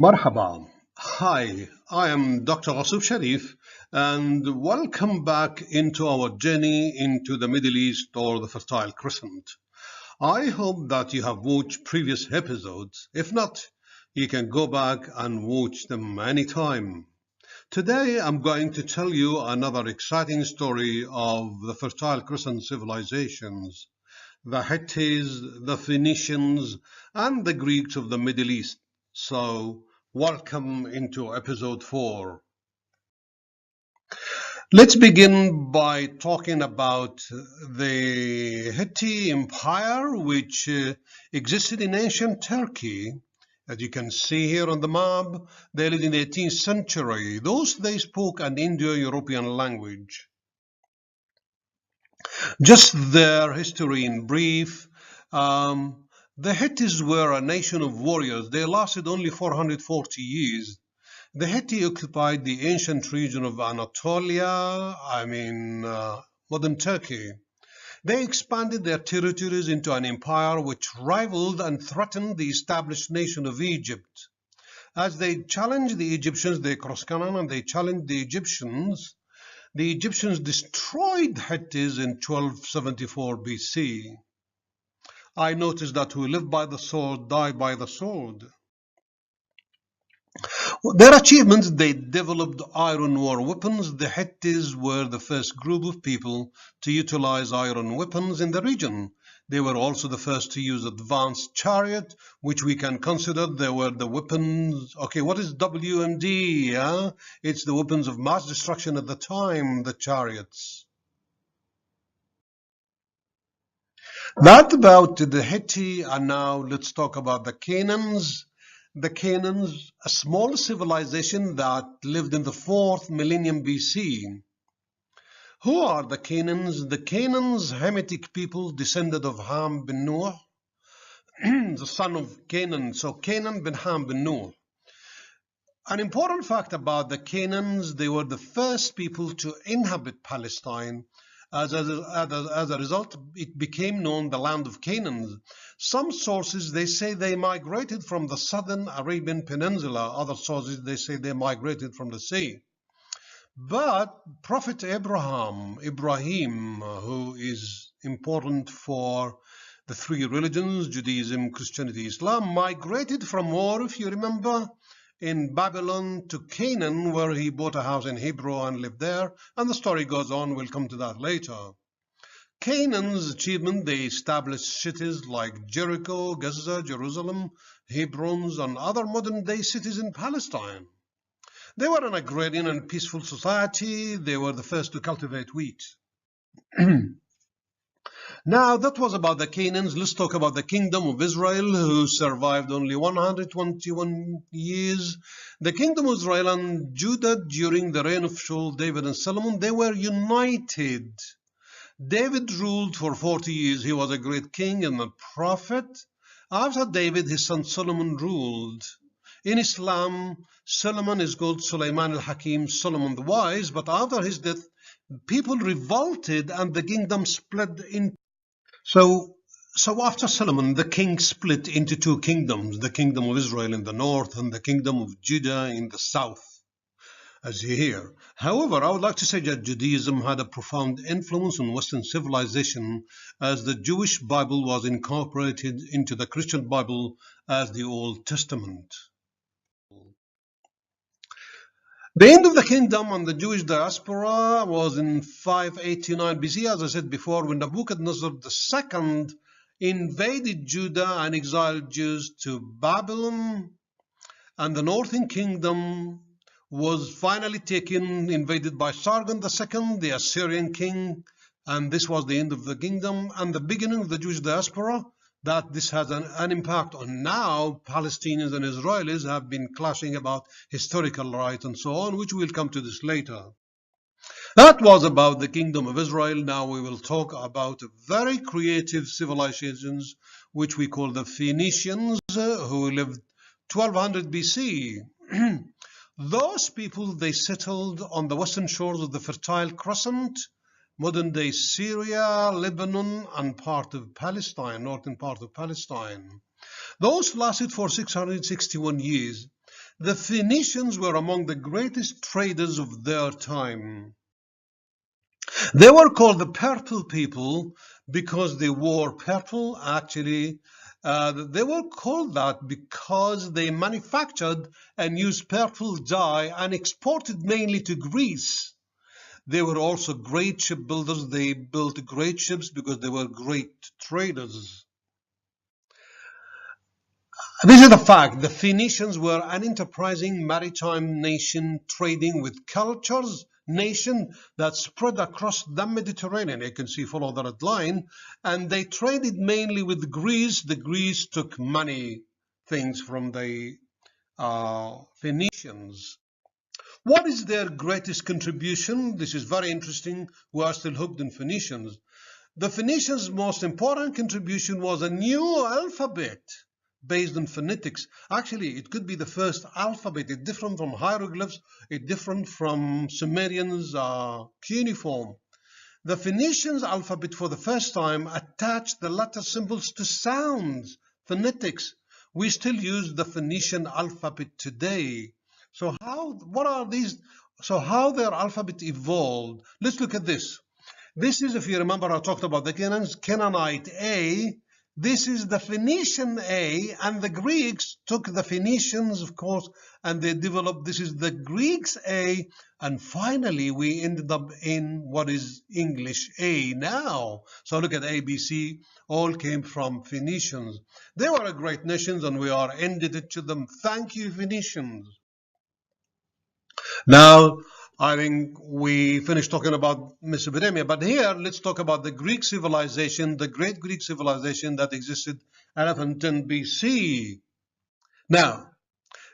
Marhaba. Hi, I am Dr. Asif Sharif, and welcome back into our journey into the Middle East or the Fertile Crescent. I hope that you have watched previous episodes. If not, you can go back and watch them anytime. Today, I'm going to tell you another exciting story of the Fertile Crescent civilizations, the Hitties, the Phoenicians, and the Greeks of the Middle East. So, welcome into episode 4. Let's begin by talking about the Hittie Empire, which existed in ancient Turkey. As you can see here on the map, they lived in the 18th century. They spoke an Indo-European language. Just their history in brief. The Hittites were a nation of warriors. They lasted only 440 years. The Hittites occupied the ancient region of Anatolia, modern Turkey. They expanded their territories into an empire which rivaled and threatened the established nation of Egypt. As they challenged the Egyptians, they crossed Canaan and they challenged the Egyptians. The Egyptians destroyed Hittites in 1274 BC. I noticed that who live by the sword die by the sword. Their achievements, they developed iron war weapons. The Hittites were the first group of people to utilize iron weapons in the region. They were also the first to use advanced chariot, which we can consider they were the weapons. Okay, what is WMD? It's the weapons of mass destruction at the time, the chariots. That about the Hittites, and now let's talk about the Canaans. The Canaans, a small civilization that lived in the 4th millennium BC. Who are the Canaans? The Canaans, Hamitic people, descended of Ham bin Noah, the son of Canaan. So Canaan bin Ham bin Noah. An important fact about the Canaans, they were the first people to inhabit Palestine. As a result, it became known the land of Canaan. Some sources, they say they migrated from the southern Arabian Peninsula. Other sources, they say they migrated from the sea. But Prophet Ibrahim, who is important for the three religions, Judaism, Christianity, Islam, migrated from Ur, if you remember, in Babylon to Canaan, where he bought a house in Hebron and lived there. And the story goes on. We'll come to that later. Canaan's achievement, they established cities like Jericho, Gaza, Jerusalem, Hebron, and other modern-day cities in Palestine. They were an agrarian and peaceful society. They were the first to cultivate wheat. Now, that was about the Canaans. Let's talk about the kingdom of Israel, who survived only 121 years. The kingdom of Israel and Judah during the reign of Shaul, David, and Solomon, they were united. David ruled for 40 years. He was a great king and a prophet. After David, his son Solomon ruled. In Islam, Solomon is called Sulaiman al-Hakim, Solomon the Wise, but after his death, people revolted and the kingdom split in. So after Solomon, the king split into two kingdoms, the kingdom of Israel in the north and the kingdom of Judah in the south, as you hear. However, I would like to say that Judaism had a profound influence on Western civilization, as the Jewish Bible was incorporated into the Christian Bible as the Old Testament. The end of the kingdom and the Jewish diaspora was in 589 BC, as I said before, when Nebuchadnezzar II invaded Judah and exiled Jews to Babylon, and the northern kingdom was finally invaded by Sargon II, the Assyrian king, and this was the end of the kingdom and the beginning of the Jewish diaspora. That this has an impact on now. Palestinians and Israelis have been clashing about historical rights and so on, which we'll come to this later. That was about the kingdom of Israel. Now we will talk about very creative civilizations, which we call the Phoenicians, who lived 1200 BC. Those people, they settled on the western shores of the Fertile Crescent, modern-day Syria, Lebanon, and part of Palestine, northern part of Palestine. Those lasted for 661 years. The Phoenicians were among the greatest traders of their time. They were called the purple people because they wore purple. Actually, they were called that because they manufactured and used purple dye and exported mainly to Greece. They were also great shipbuilders. They built great ships because they were great traders. This is the fact. The Phoenicians were an enterprising maritime nation trading with cultures, nation that spread across the Mediterranean. You can see follow the red line. And they traded mainly with Greece. The Greece took many things from the Phoenicians. What is their greatest contribution? This is very interesting. We are still hooked in Phoenicians. The Phoenicians' most important contribution was a new alphabet based on phonetics. Actually, it could be the first alphabet. It's different from hieroglyphs. It's different from Sumerians' cuneiform. The Phoenicians' alphabet for the first time attached the letter symbols to sounds, phonetics. We still use the Phoenician alphabet today. So how their alphabet evolved? Let's look at this. This is, if you remember, I talked about the Canaanite A. This is the Phoenician A, and the Greeks took the Phoenicians, of course, and they developed, this is the Greeks A, and finally we ended up in what is English A now. So look at A, B, C, all came from Phoenicians. They were a great nation, and we are indebted to them. Thank you, Phoenicians. Now, I think we finished talking about Mesopotamia, but here let's talk about the Greek civilization, the great Greek civilization that existed at 1110 BC. Now,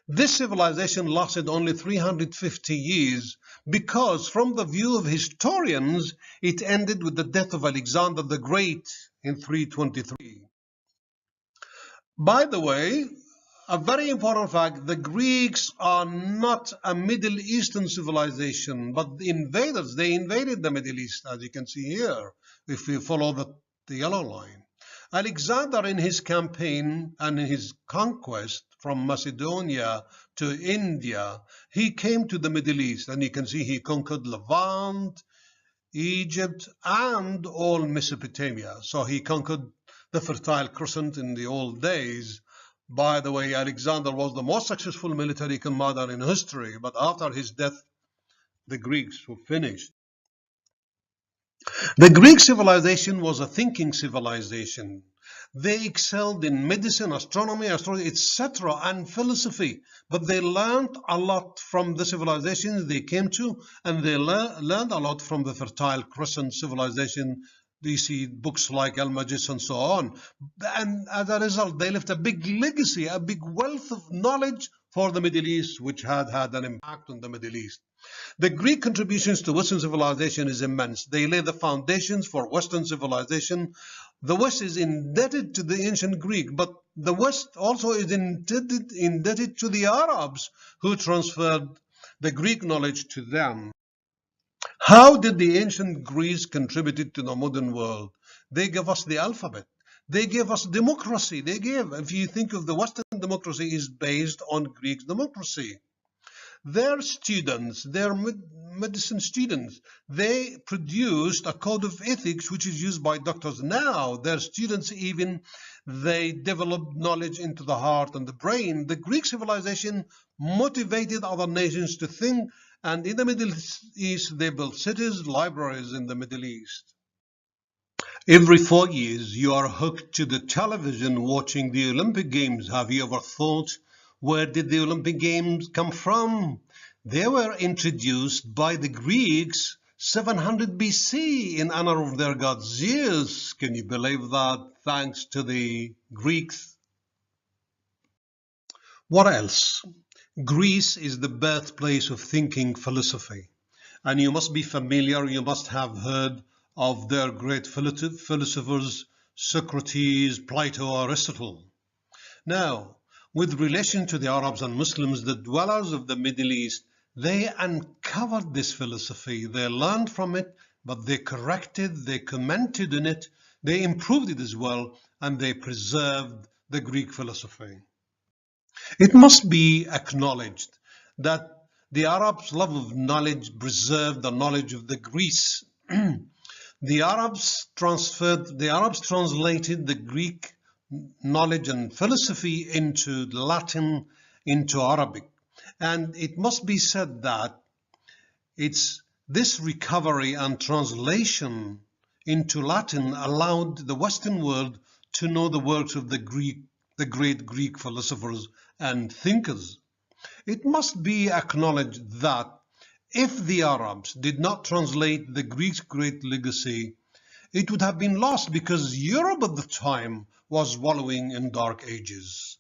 this civilization lasted only 350 years because from the view of historians, it ended with the death of Alexander the Great in 323. By the way, a very important fact, the Greeks are not a Middle Eastern civilization, but the invaders, they invaded the Middle East, as you can see here, if you follow the yellow line. Alexander, in his campaign and in his conquest from Macedonia to India, he came to the Middle East, and you can see he conquered Levant, Egypt, and all Mesopotamia. So he conquered the Fertile Crescent in the old days. By the way, Alexander was the most successful military commander in history, but after his death, the Greeks were finished. The Greek civilization was a thinking civilization. They excelled in medicine, astronomy, astrology, etc., and philosophy, but they learned a lot from the civilizations they came to, and they learned a lot from the Fertile Crescent civilization. You see books like Al-Majid and so on. And as a result, they left a big legacy, a big wealth of knowledge for the Middle East, which had an impact on the Middle East. The Greek contributions to Western civilization is immense. They lay the foundations for Western civilization. The West is indebted to the ancient Greek, but the West also is indebted to the Arabs who transferred the Greek knowledge to them. How did the ancient Greeks contribute to the modern world? They gave us the alphabet. They gave us democracy. If you think of the Western democracy, is based on Greek democracy. Their students, their medicine students, they produced a code of ethics which is used by doctors now. Their students they developed knowledge into the heart and the brain. The Greek civilization motivated other nations to think, and in the Middle East they built cities, libraries in the Middle East. Every 4 years you are hooked to the television watching the Olympic Games. Have you ever thought, where did the Olympic Games come from? They were introduced by the Greeks 700 BC in honor of their god Zeus. Can you believe that? Thanks to the Greeks. What else? Greece is the birthplace of thinking philosophy. And you must be familiar, you must have heard of their great philosophers, Socrates, Plato, Aristotle. Now, with relation to the Arabs and Muslims, the dwellers of the Middle East, they uncovered this philosophy. They learned from it, but they corrected, they commented on it, they improved it as well, and they preserved the Greek philosophy. It must be acknowledged that the Arabs' love of knowledge preserved the knowledge of the Greeks. The Arabs translated the Greek knowledge and philosophy into Latin, into Arabic. And it must be said that it's this recovery and translation into Latin allowed the Western world to know the works of the great Greek philosophers and thinkers. It must be acknowledged that if the Arabs did not translate the Greeks' great legacy, it would have been lost because Europe at the time was wallowing in dark ages.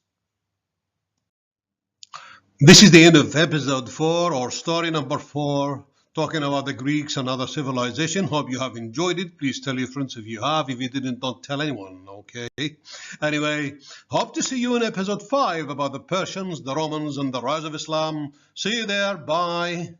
This is the end of episode 4 or story number 4, talking about the Greeks and other civilization. Hope you have enjoyed it. Please tell your friends if you have. If you didn't, don't tell anyone, okay? Anyway, hope to see you in episode 5 about the Persians, the Romans, and the rise of Islam. See you there. Bye.